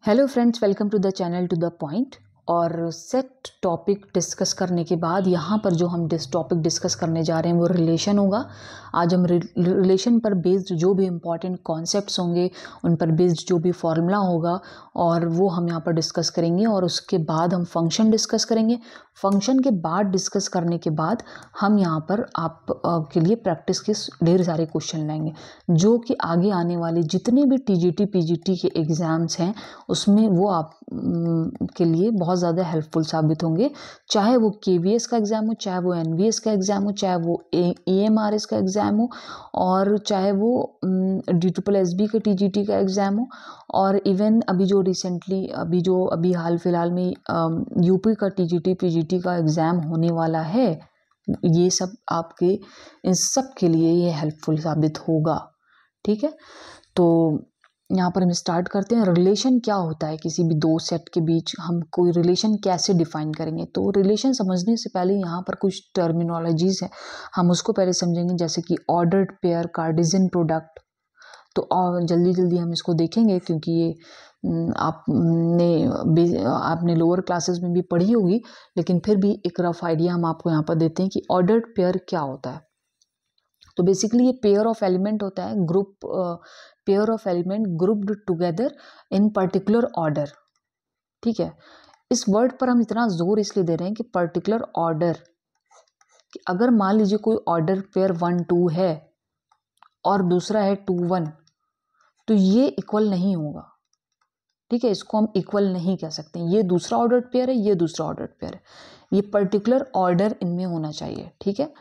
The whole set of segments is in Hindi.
Hello friends, welcome to the channel to the point. और सेट टॉपिक डिस्कस करने के बाद यहाँ पर जो हम टॉपिक डिस्कस करने जा रहे हैं वो रिलेशन होगा। आज हम रिलेशन पर बेस्ड जो भी इम्पॉर्टेंट कॉन्सेप्ट्स होंगे उन पर बेस्ड जो भी फॉर्मूला होगा और वो हम यहाँ पर डिस्कस करेंगे। और उसके बाद हम फंक्शन डिस्कस करेंगे। फंक्शन के बाद डिस्कस करने के बाद हम यहाँ पर आप के लिए प्रैक्टिस के ढेर सारे क्वेश्चन लाएंगे जो कि आगे आने वाले जितने भी टीजीटी पीजीटी के एग्ज़ाम्स हैं उसमें वो आप के लिए बहुत ज़्यादा हेल्पफुल साबित होंगे। चाहे वो केवीएस का एग्ज़ाम हो, चाहे वो एनवीएस का एग्ज़ाम हो, चाहे वो एएमआरएस का एग्ज़ाम हो, और चाहे वो DSSB का टीजीटी का एग्ज़ाम हो, और इवन अभी जो रिसेंटली अभी हाल फिलहाल में यूपी का टीजीटी पीजीटी का एग्ज़ाम होने वाला है। ये सब आपके इन सब के लिए ये हेल्पफुल साबित होगा। ठीक है, तो यहाँ पर हम स्टार्ट करते हैं। रिलेशन क्या होता है किसी भी दो सेट के बीच, हम कोई रिलेशन कैसे डिफाइन करेंगे। तो रिलेशन समझने से पहले यहाँ पर कुछ टर्मिनोलॉजीज हैं, हम उसको पहले समझेंगे, जैसे कि ऑर्डर्ड पेयर, कार्टेशियन प्रोडक्ट। तो और जल्दी हम इसको देखेंगे क्योंकि ये आपने लोअर क्लासेस में भी पढ़ी होगी, लेकिन फिर भी एक रफ आइडिया हम आपको यहाँ पर देते हैं कि ऑर्डर्ड पेयर क्या होता है। तो बेसिकली ये पेयर ऑफ एलिमेंट होता है, pair of element grouped together in particular order. ठीक है, इस वर्ड पर हम इतना जोर इसलिए दे रहे हैं कि पर्टिकुलर ऑर्डर, कि अगर मान लीजिए कोई ऑर्डर पेयर 1 2 है और दूसरा है 2 1, तो ये इक्वल नहीं होगा। ठीक है, इसको हम इक्वल नहीं कह सकते। ये दूसरा ऑर्डर्ड पेयर है, ये दूसरा ऑर्डर्ड पेयर है, ये पर्टिकुलर ऑर्डर इनमें होना चाहिए। ठीक है,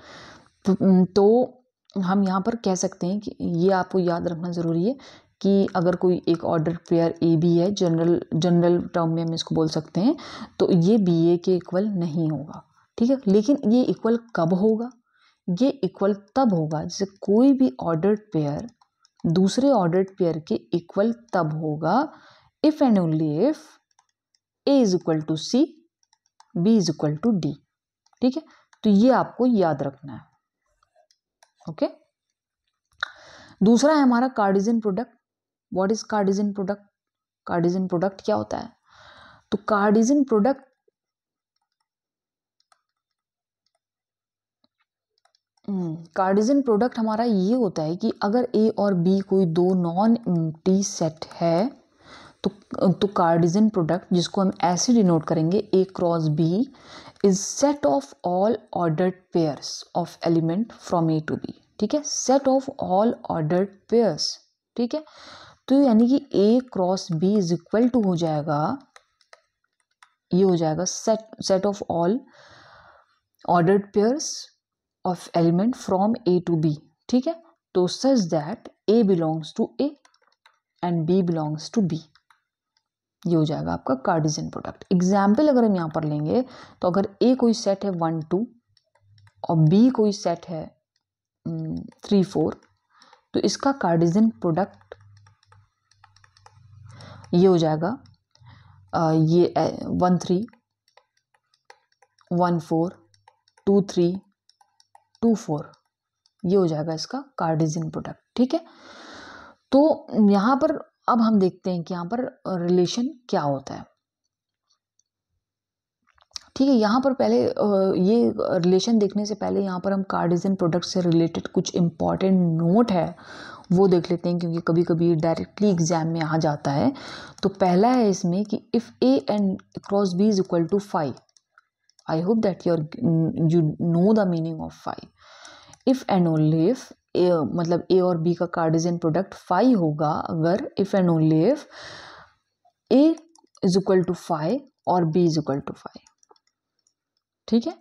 तो हम यहाँ पर कह सकते हैं कि ये आपको याद रखना ज़रूरी है कि अगर कोई एक ऑर्डर पेयर ए बी है, जनरल टर्म में हम इसको बोल सकते हैं, तो ये बी ए के इक्वल नहीं होगा। ठीक है, लेकिन ये इक्वल कब होगा? ये इक्वल तब होगा जैसे कोई भी ऑर्डर्ड पेयर दूसरे ऑर्डर्ड पेयर के इक्वल तब होगा if and only if A is equal to C, B is equal to D. ठीक है, तो ये आपको याद रखना है। ओके, दूसरा है हमारा Cartesian product. What is Cartesian product? Cartesian product क्या होता है? तो कार्टेशियन प्रोडक्ट हमारा ये होता है कि अगर ए और बी कोई दो नॉन एम्प्टी सेट है तो कार्टेशियन प्रोडक्ट, जिसको हम ऐसे डिनोट करेंगे A cross B, is set of all ordered pairs of element from A to B. ठीक है, set of all ordered pairs. ठीक है, तो यानी कि A cross B is equal to हो जाएगा, ये हो जाएगा set of all ordered pairs of element from A to B. ठीक है, तो such that A belongs to A and B belongs to B, ये हो जाएगा आपका कार्टेशियन प्रोडक्ट। एग्जाम्पल अगर हम यहाँ पर लेंगे तो अगर ए कोई सेट है 1 2 और बी कोई सेट है 3 4, तो इसका कार्टेशियन प्रोडक्ट ये हो जाएगा ये 1 3 1 4 2 3 2 4, ये हो जाएगा इसका कार्टेशियन प्रोडक्ट। ठीक है, तो यहाँ पर अब हम देखते हैं कि यहाँ पर रिलेशन क्या होता है। ठीक है, यहाँ पर पहले ये रिलेशन देखने से पहले यहाँ पर हम कार्टेशियन प्रोडक्ट से रिलेटेड कुछ इंपॉर्टेंट नोट है वो देख लेते हैं, क्योंकि कभी कभी डायरेक्टली एग्जाम में आ जाता है। तो पहला है इसमें कि if A and cross B is equal to 5, I hope that you know the meaning of 5। If and only if मतलब ए और बी का कार्टेशियन प्रोडक्ट 5 होगा अगर if and only if A is equal to 5 और बी इज इक्वल टू 5। ठीक है,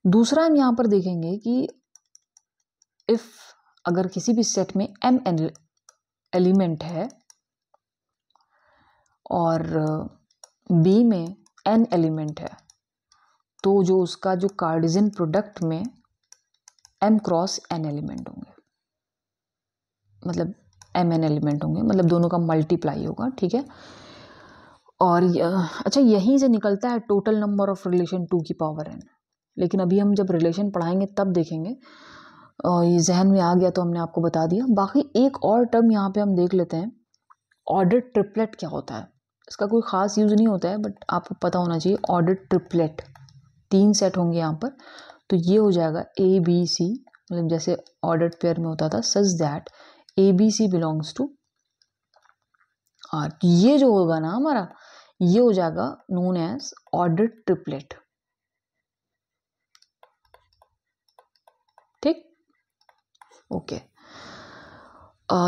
दूसरा हम यहाँ पर देखेंगे कि इफ अगर किसी भी सेट में m एलिमेंट है और b में n एलिमेंट है, तो जो उसका जो कार्टेशियन प्रोडक्ट में m क्रॉस n एलिमेंट होंगे, मतलब mn एलिमेंट होंगे, मतलब दोनों का मल्टीप्लाई होगा। ठीक है, और अच्छा यहीं से निकलता है टोटल नंबर ऑफ रिलेशन 2 की पावर n, लेकिन अभी हम जब रिलेशन पढ़ाएंगे तब देखेंगे। ये जहन में आ गया तो हमने आपको बता दिया। बाकी एक और टर्म यहाँ पे हम देख लेते हैं, ऑर्डर ट्रिपलेट क्या होता है। इसका कोई ख़ास यूज़ नहीं होता है, बट आपको पता होना चाहिए। ऑर्डर्ड ट्रिपलेट, 3 सेट होंगे यहाँ पर, तो ये हो जाएगा ए बी सी, मतलब जैसे ऑर्डर्ड पेयर में होता था, such that A B C belongs to R. ये जो होगा ना हमारा, ये हो जाएगा नोन एज ऑर्डर्ड ट्रिपलेट। ठीक, ओके।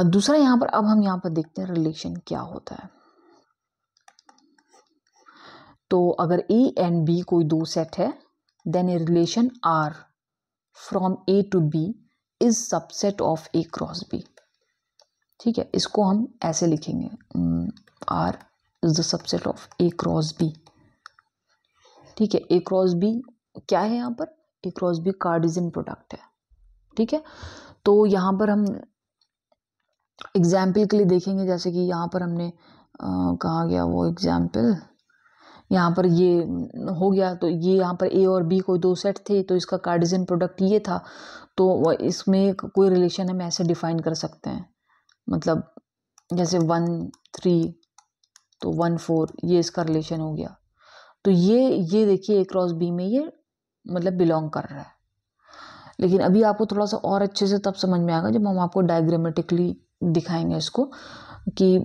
दूसरा यहाँ पर, अब हम यहाँ पर देखते हैं रिलेशन क्या होता है। तो अगर ए एंड बी कोई 2 सेट है, then A relation R from A to B is subset of A cross B. ठीक है, इसको हम ऐसे लिखेंगे, R is the subset of A cross B. ठीक है, ए क्रॉस बी क्या है यहाँ पर? A cross B Cartesian product है। ठीक है, तो यहाँ पर हम एग्जाम्पल के लिए देखेंगे, जैसे कि यहाँ पर हमने कहाँ गया वो एग्जाम्पल, यहाँ पर ये हो गया, तो ये यहाँ पर ए और बी कोई 2 सेट थे, तो इसका कार्टेशियन प्रोडक्ट ये था, तो इसमें कोई रिलेशन हम ऐसे डिफाइन कर सकते हैं, मतलब जैसे 1 3 तो 1 4, ये इसका रिलेशन हो गया। तो ये देखिए ए क्रॉस बी में ये मतलब बिलोंग कर रहा है। लेकिन अभी आपको थोड़ा सा और अच्छे से तब समझ में आएगा जब हम आपको डायग्रामेटिकली दिखाएंगे इसको, कि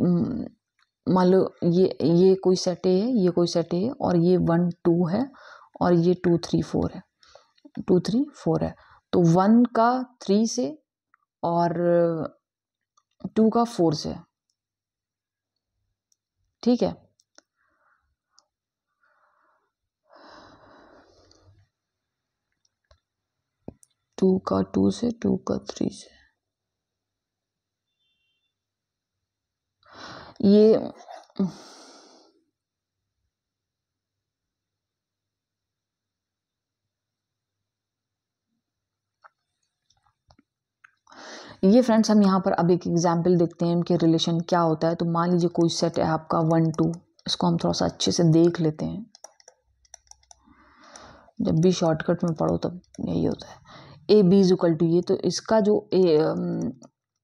मान लो ये कोई सेट ए है, ये कोई सेट ए है, और ये 1 2 है, और ये 2 3 4 है, 2 3 4 है। तो 1 का 3 से और 2 का 4 से। ठीक है, टू का 2 से, 2 का 3 से। ये फ्रेंड्स, हम यहाँ पर अब एक एग्जाम्पल देखते हैं इनके रिलेशन क्या होता है। तो मान लीजिए कोई सेट है आपका 1 2, इसको हम थोड़ा सा अच्छे से देख लेते हैं। जब भी शॉर्टकट में पढ़ो तब यही होता है। A B is equal to ये, तो इसका जो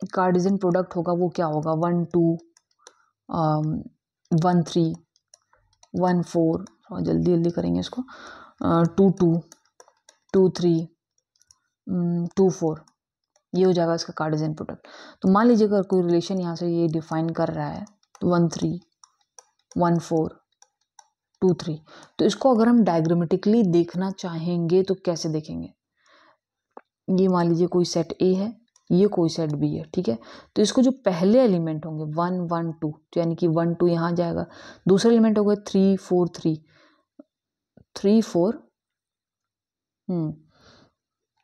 कार्टेशियन प्रोडक्ट होगा वो क्या होगा? 1 2 1 3 1 4, थोड़ा जल्दी जल्दी करेंगे इसको, 2 2 2 3 2 4, ये हो जाएगा इसका कार्टेशियन प्रोडक्ट। तो मान लीजिए अगर कोई रिलेशन यहाँ से ये डिफाइन कर रहा है 1 3 1 4 2 3, तो इसको अगर हम डायग्रामेटिकली देखना चाहेंगे तो कैसे देखेंगे? ये मान लीजिए कोई सेट ए है, ये कोई सेट बी है। ठीक है, तो इसको जो पहले एलिमेंट होंगे 1 1 2, तो यानी कि 1 2 यहाँ जाएगा। दूसरे एलिमेंट हो गए 3 4 3 3 4,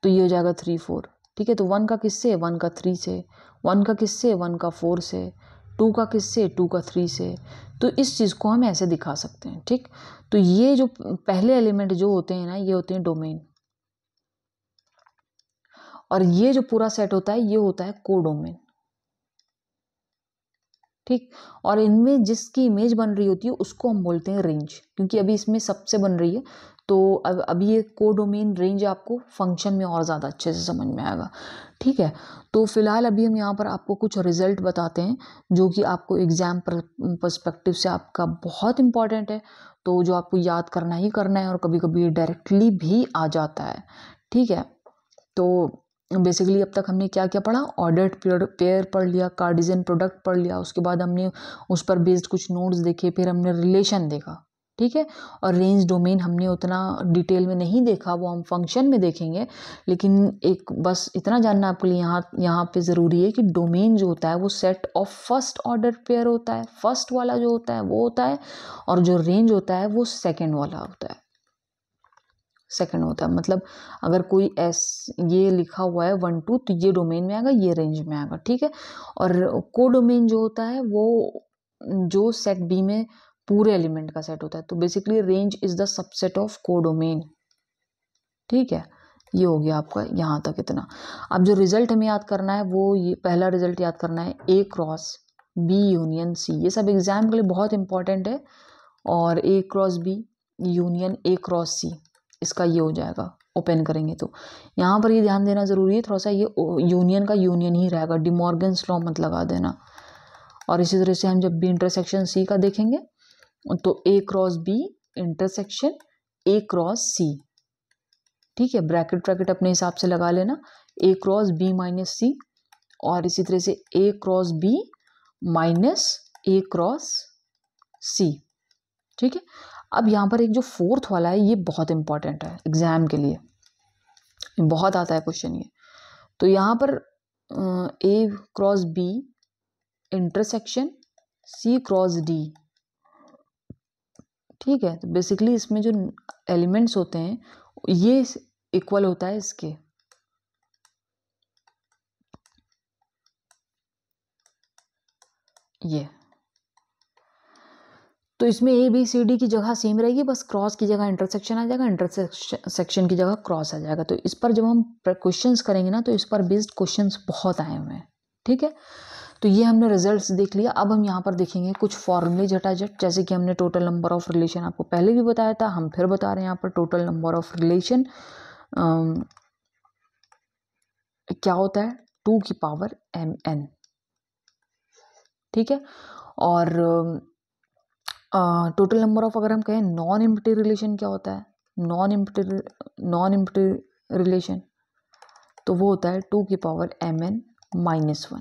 तो ये हो जाएगा 3 4। ठीक है, तो 1 का किससे? 1 का 3 से। 1 का किससे? 1 का 4 से। 2 का किससे? 2 का 3 से। तो इस चीज़ को हम ऐसे दिखा सकते हैं। ठीक, तो ये जो पहले एलिमेंट जो होते हैं ना, ये होते हैं डोमेन, और ये जो पूरा सेट होता है ये होता है कोडोमेन। ठीक, और इनमें जिसकी इमेज बन रही होती है उसको हम बोलते हैं रेंज, क्योंकि अभी इसमें सबसे बन रही है। तो अभी ये कोडोमेन रेंज आपको फंक्शन में और ज़्यादा अच्छे से समझ में आएगा। ठीक है, तो फिलहाल अभी हम यहाँ पर आपको कुछ रिजल्ट बताते हैं जो कि आपको एग्जाम पर्सपेक्टिव से आपका बहुत इंपॉर्टेंट है, तो जो आपको याद करना ही करना है, और कभी कभी डायरेक्टली भी आ जाता है। ठीक है, तो बेसिकली अब तक हमने क्या क्या पढ़ा? ऑर्डर्ड पेयर पढ़ लिया, कार्टेशियन प्रोडक्ट पढ़ लिया, उसके बाद हमने उस पर बेस्ड कुछ नोट्स देखे, फिर हमने रिलेशन देखा। ठीक है, और रेंज डोमेन हमने उतना डिटेल में नहीं देखा, वो हम फंक्शन में देखेंगे। लेकिन एक बस इतना जानना आपके लिए यहाँ पे ज़रूरी है कि डोमेन जो होता है वो set of first order pair होता है, फर्स्ट वाला जो होता है वो होता है, और जो रेंज होता है वो सेकेंड वाला होता है, सेकंड होता है। मतलब अगर कोई ये लिखा हुआ है 1 2, तो ये डोमेन में आएगा, ये रेंज में आएगा। ठीक है, और कोडोमेन जो होता है वो जो सेट बी में पूरे एलिमेंट का सेट होता है। तो basically range is the subset of codomain. ठीक है, ये हो गया आपका यहाँ तक इतना। अब जो रिजल्ट हमें याद करना है वो ये पहला रिजल्ट याद करना है, A cross B union C. ये सब एग्जाम के लिए बहुत इंपॉर्टेंट है। और A cross B union A cross C, इसका ये हो जाएगा ओपन करेंगे तो। यहाँ पर ये ध्यान देना ज़रूरी है थोड़ा सा, ये यूनियन का यूनियन ही रहेगा, डिमॉर्गन्स लॉ मत लगा देना। और इसी तरह से हम जब भी इंटरसेक्शन सी का देखेंगे तो A cross B intersection A cross C, ठीक है, ब्रैकेट ब्रैकेट अपने हिसाब से लगा लेना, A cross B minus C, और इसी तरह से A cross B minus A cross C, ठीक है। अब यहाँ पर एक जो फोर्थ वाला है ये बहुत इंपॉर्टेंट है एग्जाम के लिए, बहुत आता है क्वेश्चन ये। तो यहाँ पर A cross B intersection C cross D, ठीक है। तो बेसिकली इसमें जो एलिमेंट्स होते हैं ये इक्वल होता है इसके, ये तो इसमें ए बी सी डी की जगह सेम रहेगी, बस क्रॉस की जगह इंटरसेक्शन आ जाएगा, इंटरसेक्शन की जगह क्रॉस आ जाएगा। तो इस पर जब हम क्वेश्चंस करेंगे ना तो इस पर बेस्ड क्वेश्चंस बहुत आए हुए हैं, ठीक है। तो ये हमने रिजल्ट्स देख लिया। अब हम यहाँ पर देखेंगे कुछ फॉर्मूले झटाझट, जैसे कि हमने टोटल नंबर ऑफ रिलेशन आपको पहले भी बताया था, हम फिर बता रहे हैं यहाँ पर टोटल नंबर ऑफ रिलेशन क्या होता है 2 की पावर mn, ठीक है। और टोटल नंबर ऑफ अगर हम कहें नॉन एम्प्टी रिलेशन क्या होता है, नॉन एम्प्टी रिलेशन तो वो होता है 2 की पावर mn माइनस 1,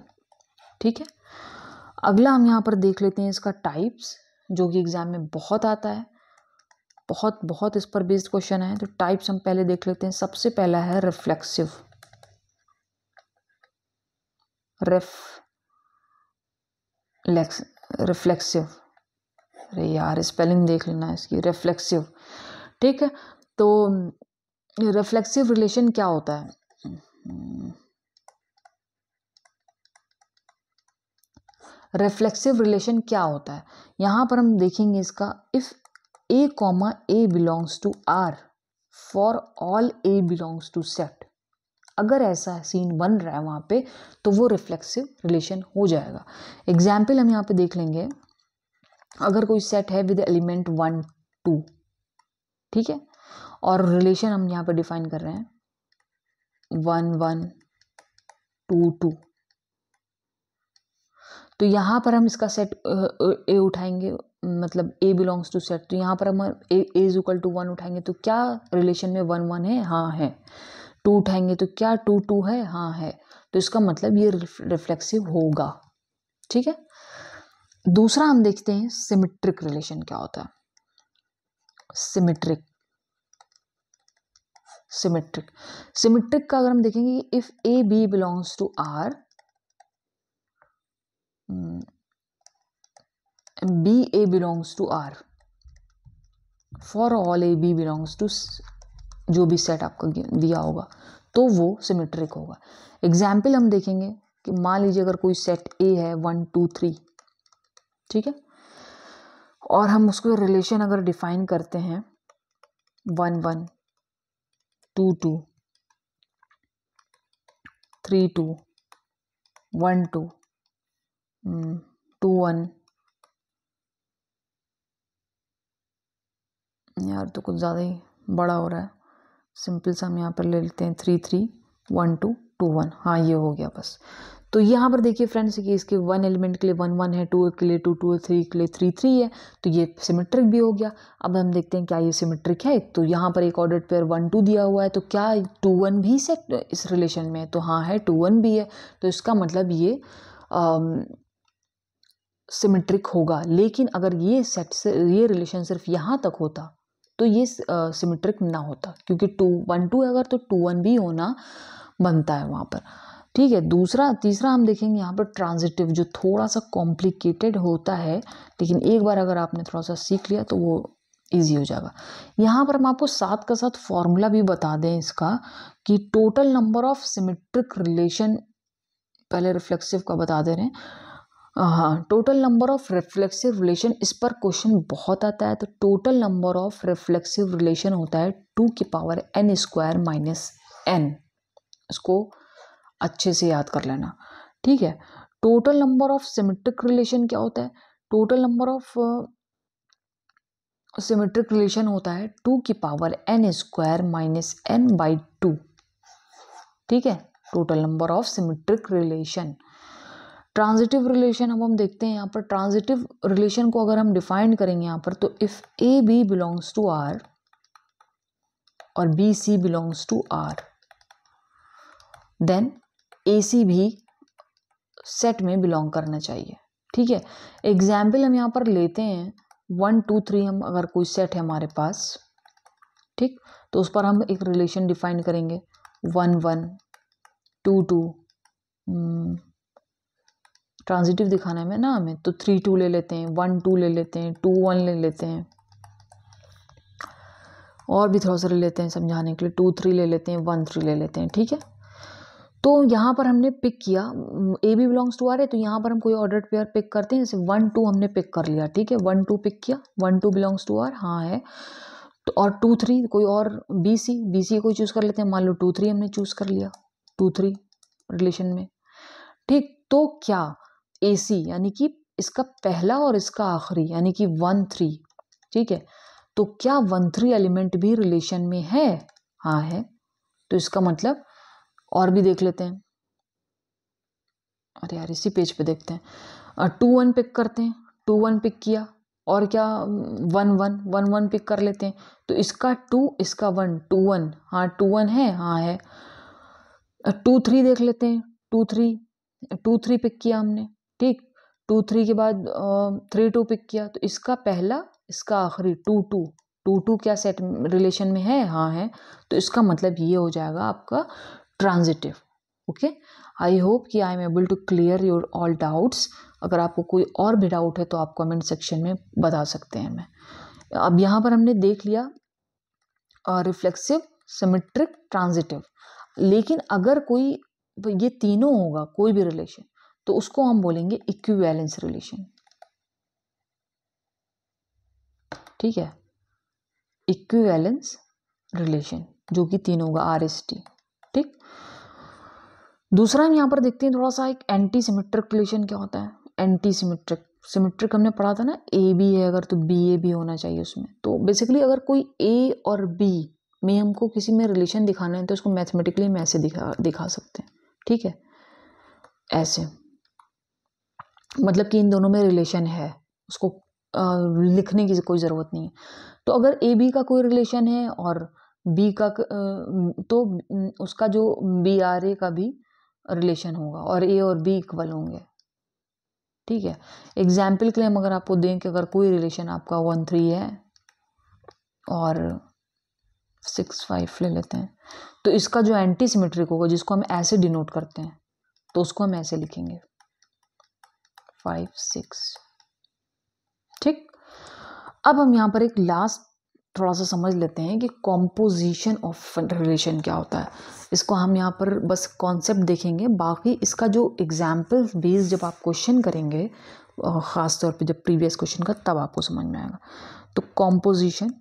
ठीक है। अगला हम यहाँ पर देख लेते हैं इसका टाइप्स, जो कि एग्जाम में बहुत आता है, बहुत बहुत इस पर बेस्ड क्वेश्चन है। तो टाइप्स हम पहले देख लेते हैं। सबसे पहला है रिफ्लेक्सिव, रिफ्लेक्सिव, अरे यार स्पेलिंग देख लेना इसकी, रिफ्लेक्सिव, ठीक है। तो रिफ्लेक्सिव रिलेशन क्या होता है, रिफ्लेक्सिव रिलेशन क्या होता है, यहां पर हम देखेंगे इसका, if A comma A belongs to R for all A belongs to set, अगर ऐसा सीन बन रहा है वहां पे तो वो रिफ्लेक्सिव रिलेशन हो जाएगा। एग्जाम्पल हम यहाँ पे देख लेंगे, अगर कोई सेट है विद एलिमेंट 1 2, ठीक है, और रिलेशन हम यहाँ पे डिफाइन कर रहे हैं 1 1 2 2, तो यहाँ पर हम इसका सेट ए उठाएंगे, मतलब ए बिलोंग्स टू सेट, तो यहाँ पर हम ए इज इक्वल टू 1 उठाएंगे तो क्या रिलेशन में 1 1 है, हाँ है। 2 उठाएंगे तो क्या 2 2 है, हाँ है। तो इसका मतलब ये रिफ्लेक्सिव होगा, ठीक है। दूसरा हम देखते हैं सिमेट्रिक रिलेशन क्या होता है, सिमेट्रिक का अगर हम देखेंगे, if A B belongs to R, B A belongs to R for all A B belongs to, जो भी सेट आपको दिया होगा तो वो सिमेट्रिक होगा। एग्जाम्पल हम देखेंगे कि मान लीजिए अगर कोई सेट ए है 1 2 3, ठीक है, और हम उसको रिलेशन अगर डिफाइन करते हैं 1 1 2 2 3 2 1 2 2 1, यार तो कुछ ज़्यादा ही बड़ा हो रहा है, सिंपल सा हम यहाँ पर ले लेते हैं 3 3 1 2 2 1, हाँ ये हो गया बस। तो यहाँ पर देखिए फ्रेंड्स कि इसके 1 एलिमेंट के लिए 1 1 है, 2 के लिए 2 2 है, 3 के लिए 3 3 है, तो ये सिमेट्रिक भी हो गया। अब हम देखते हैं क्या ये सिमेट्रिक है। तो यहाँ पर एक ऑर्डर्ड पेयर 1 2 दिया हुआ है, तो क्या 2 1 भी सेट इस रिलेशन में है, तो हाँ है 2 1 भी है, तो इसका मतलब ये सिमेट्रिक होगा। लेकिन अगर ये सेट से ये रिलेशन सिर्फ यहाँ तक होता तो ये सिमेट्रिक ना होता, क्योंकि 2 1 2 अगर तो 2 1 भी होना बनता है वहाँ पर, ठीक है। तीसरा हम देखेंगे यहाँ पर ट्रांजिटिव, जो थोड़ा सा कॉम्प्लिकेटेड होता है, लेकिन एक बार अगर आपने थोड़ा सा सीख लिया तो वो इजी हो जाएगा। यहाँ पर हम आपको साथ का साथ फॉर्मूला भी बता दें इसका, कि total number of symmetric relation, पहले रिफ्लेक्सिव का बता दे रहे हैं, हाँ, total number of reflexive relation, इस पर क्वेश्चन बहुत आता है। तो total number of reflexive relation होता है 2 की power n square minus n, इसको अच्छे से याद कर लेना, ठीक है। Total number of symmetric relation क्या होता है, total number of symmetric relation होता है 2 की power n square minus n by 2, ठीक है, total number of symmetric relation. Transitive relation अब हम देखते हैं यहाँ पर। ट्रांजिटिव रिलेशन को अगर हम डिफाइन करेंगे यहाँ पर, तो if A B belongs to R और B C belongs to R, then A C भी सेट में बिलोंग करना चाहिए। ठीक है, एग्जाम्पल हम यहाँ पर लेते हैं 1 2 3। हम अगर कोई सेट है हमारे पास, ठीक, तो उस पर हम एक रिलेशन डिफाइन करेंगे 1 1 2 2। ट्रांजिटिव दिखाना है ना हमें, तो 3 2 ले लेते हैं, 1 2 ले लेते हैं, 2 1 ले लेते हैं, और भी थोड़ा सा ले लेते हैं समझाने के लिए, 2 3 ले लेते हैं, 1 3 ले लेते हैं। ठीक है, तो यहाँ पर हमने पिक किया A B belongs to R है, तो यहाँ पर हम कोई ऑर्डर्ड पेयर पिक करते हैं। जैसे 1 2 हमने पिक कर लिया, ठीक है, 1 2 पिक किया, 1 2 बिलोंग्स टू आर, हाँ है। तो और 2 3 कोई और बी सी कोई चूज कर लेते हैं। मान लो 2 3 हमने चूज कर लिया 2 3 रिलेशन में। ठीक, तो क्या ए सी यानी कि इसका पहला और इसका आखिरी यानी कि 1 3, ठीक है, तो क्या 1 3 एलिमेंट भी रिलेशन में है? हाँ है। तो इसका मतलब और भी देख लेते हैं। अरे यार इसी पेज पे देखते हैं। 2 1 पिक करते हैं, 2 1 पिक किया, और क्या 1 1 1 1 पिक कर लेते हैं। तो इसका 2 इसका 1 2 1, हाँ 2 1 है, हाँ है। 2 3 देख लेते हैं, 2 3 पिक किया हमने, ठीक, 2 3 के बाद 3 2 पिक किया, तो इसका पहला इसका आखिरी 2 2 2 2 क्या सेट रिलेशन में है? हाँ है। तो इसका मतलब ये हो जाएगा आपका ट्रांजिटिव। ओके, आई होप कि I am able to clear your all doubts. अगर आपको कोई और भी डाउट है तो आप कमेंट सेक्शन में बता सकते हैं। मैं अब यहाँ पर हमने देख लिया रिफ्लेक्सिव, सिमेट्रिक, ट्रांजिटिव। लेकिन अगर कोई ये तीनों होगा कोई भी रिलेशन, तो उसको हम बोलेंगे इक्विवेलेंस रिलेशन। ठीक है, इक्विवेलेंस रिलेशन जो कि तीनों होगा RST। ठीक, दूसरा हम यहाँ पर देखते हैं थोड़ा सा एक एंटी सिमेट्रिक रिलेशन। क्या होता है एंटी सिमेट्रिक? सिमेट्रिक हमने पढ़ा था ना, ए बी है अगर तो बी ए भी होना चाहिए उसमें। तो बेसिकली अगर कोई ए और बी में हमको किसी में रिलेशन दिखाना है तो उसको मैथमेटिकली हम ऐसे दिखा सकते हैं। ठीक है, ऐसे, मतलब कि इन दोनों में रिलेशन है, उसको लिखने की कोई ज़रूरत नहीं है। तो अगर ए बी का कोई रिलेशन है और बी का तो उसका जो बी आर ए का भी रिलेशन होगा और ए और बी इक्वल होंगे। ठीक है, एग्जाम्पल के लिए हम अगर आपको दें कि अगर कोई रिलेशन आपका 1 3 है और 6 5 ले लेते हैं, तो इसका जो एंटी सिमेट्रिक होगा जिसको हम ऐसे डिनोट करते हैं, तो उसको हम ऐसे लिखेंगे 5 6। ठीक, अब हम यहाँ पर एक लास्ट थोड़ा सा समझ लेते हैं कि कॉम्पोजिशन ऑफ रिलेशन क्या होता है। इसको हम यहाँ पर बस कॉन्सेप्ट देखेंगे, बाकी इसका जो एग्जाम्पल बेस्ड जब आप क्वेश्चन करेंगे ख़ास तौर पे जब प्रीवियस क्वेश्चन का, तब आपको समझ में आएगा। तो कॉम्पोजिशन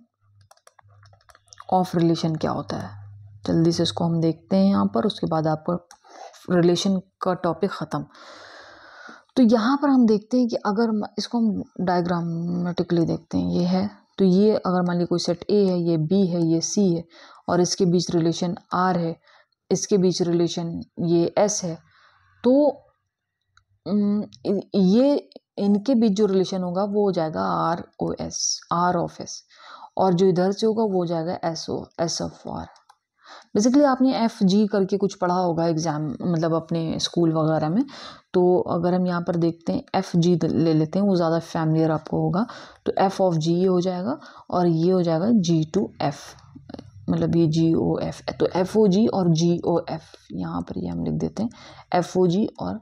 ऑफ रिलेशन क्या होता है, जल्दी से इसको हम देखते हैं यहाँ पर, उसके बाद आपका रिलेशन का टॉपिक ख़त्म। तो यहाँ पर हम देखते हैं कि अगर इसको हम डायग्रामेटिकली देखते हैं, ये है, तो ये अगर मान लीजिए कोई सेट ए है, ये बी है, ये सी है, और इसके बीच रिलेशन आर है, इसके बीच रिलेशन ये एस है, तो ये इनके बीच जो रिलेशन होगा वो हो जाएगा आर ऑफ एस, और जो इधर से होगा वो हो जाएगा एस ऑफ आर। बेसिकली आपने एफ जी करके कुछ पढ़ा होगा एग्जाम, मतलब अपने स्कूल वगैरह में। तो अगर हम यहाँ पर देखते हैं एफ जी ले लेते हैं, वो ज़्यादा फैमिलियर आपको होगा। तो एफ ऑफ जी ये हो जाएगा, और ये हो जाएगा जी टू एफ, मतलब ये जी ओ एफ। तो एफ ओ जी और जी ओ एफ, यहाँ पर ये हम लिख देते हैं एफ ओ जी और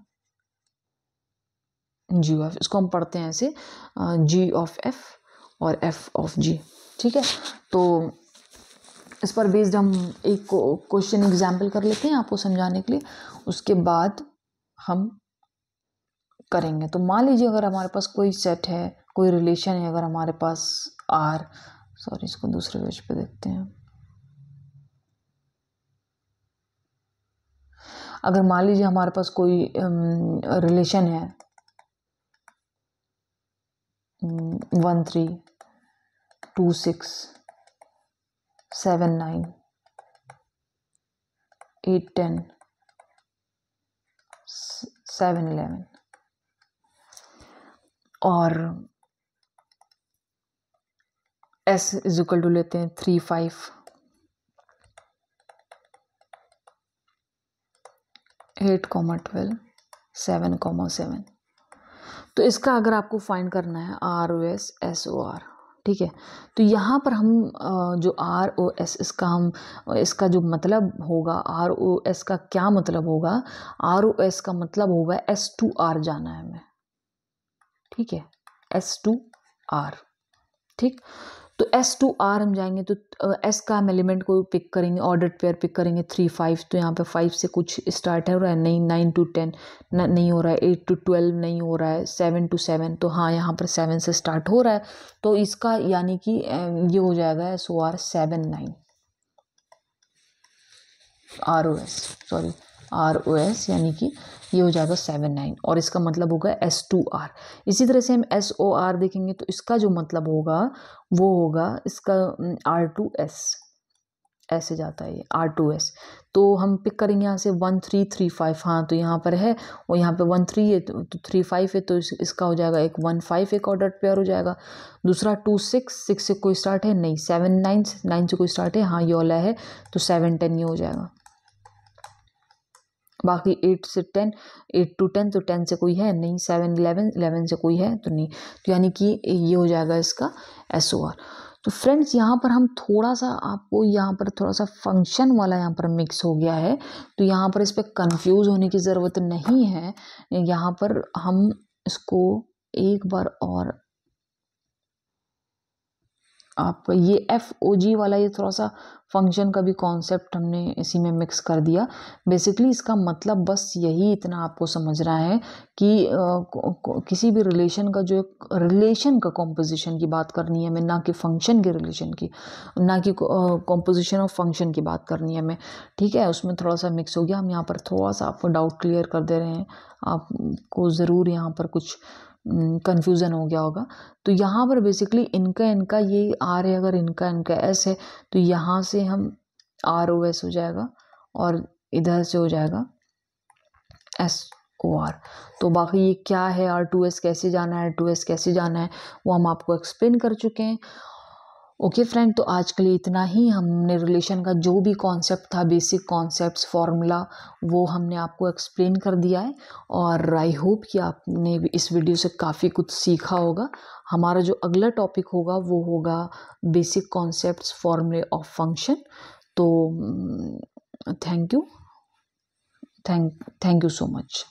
जी ओ एफ। इसको हम पढ़ते हैं ऐसे जी ऑफ एफ और एफ ऑफ जी। ठीक है, तो इस पर बेस्ड हम एक क्वेश्चन एग्जाम्पल कर लेते हैं आपको समझाने के लिए, उसके बाद हम करेंगे। तो मान लीजिए अगर हमारे पास कोई सेट है, कोई रिलेशन है, अगर हमारे पास आर, सॉरी इसको दूसरे पेज पे देखते हैं। अगर मान लीजिए हमारे पास कोई रिलेशन है 1 3 2 6 7 9 8 10 7 11, और s इज इक्वल टू लेते हैं 3, 5, 8, 12, 7, 7। तो इसका अगर आपको फाइंड करना है ROS SOR, ठीक है, तो यहाँ पर हम जो ROS इसका जो मतलब होगा, ROS का क्या मतलब होगा, ROS का मतलब होगा S2R जाना है हमें, ठीक है, S2R, ठीक। तो S2R हम जाएंगे तो S का हम एलिमेंट को पिक करेंगे, ऑर्डर्ड पेयर पिक करेंगे 3, 5, तो यहाँ पे 5 से कुछ स्टार्ट हो रहा है, नहीं 9 to 10 नहीं हो रहा है, 8 to 12 नहीं हो रहा है, 7 to 7, तो हाँ यहाँ पर 7 से स्टार्ट हो रहा है, तो इसका यानी कि ये हो जाएगा SOR 7, 9, ROS यानी कि ये हो जाएगा 7, 9, और इसका मतलब होगा S2R। इसी तरह से हम SOR देखेंगे तो इसका जो मतलब होगा वो होगा इसका R2S, ऐसे जाता है ये R2S। तो हम पिक करेंगे यहाँ से 1, 3, 3, 5, हाँ तो यहाँ पर है, और यहाँ पे 1, 3 है तो 3, 5 है, तो इसका हो जाएगा एक 1, 5 एक ऑर्डर पेयर हो जाएगा। दूसरा 2, 6, 6 से कोई स्टार्ट है, नहीं 7, 9, 9 से कोई स्टार्ट है, हाँ ये वाला है, तो 7, 10 ये हो जाएगा। बाकी 8 से 10, 8 to 10, तो 10 से कोई है नहीं, 7, 11, 11 से कोई है तो नहीं, तो यानी कि ये हो जाएगा इसका SOR। तो फ्रेंड्स यहाँ पर हम थोड़ा सा आपको यहाँ पर थोड़ा सा फंक्शन वाला यहाँ पर मिक्स हो गया है, तो यहाँ पर इस पर कंफ्यूज होने की ज़रूरत नहीं है। यहाँ पर हम इसको एक बार और आप ये FOG वाला ये थोड़ा सा फंक्शन का भी कॉन्सेप्ट हमने इसी में मिक्स कर दिया। बेसिकली इसका मतलब बस यही इतना आपको समझना है कि किसी भी रिलेशन का जो रिलेशन का कॉम्पोजिशन की बात करनी है हमें, ना कि फंक्शन के रिलेशन की, ना कि कॉम्पोजिशन ऑफ फंक्शन की बात करनी है हमें, ठीक है। उसमें थोड़ा सा मिक्स हो गया, हम यहाँ पर थोड़ा सा आपको डाउट क्लियर कर दे रहे हैं, आपको ज़रूर यहाँ पर कुछ कन्फ्यूज़न हो गया होगा। तो यहाँ पर बेसिकली इनका ये R है, अगर इनका S है, तो यहाँ से हम ROS हो जाएगा और इधर से हो जाएगा SOR। तो बाकी ये क्या है, R2S कैसे जाना है, R2S कैसे जाना है, वो हम आपको एक्सप्लेन कर चुके हैं। ओके फ्रेंड, तो आज के लिए इतना ही। हमने रिलेशन का जो भी कॉन्सेप्ट था, बेसिक कॉन्सेप्ट्स, फार्मूला, वो हमने आपको एक्सप्लेन कर दिया है, और आई होप कि आपने इस वीडियो से काफ़ी कुछ सीखा होगा। हमारा जो अगला टॉपिक होगा वो होगा बेसिक कॉन्सेप्ट्स, फार्मूले ऑफ फंक्शन। तो थैंक यू सो मच।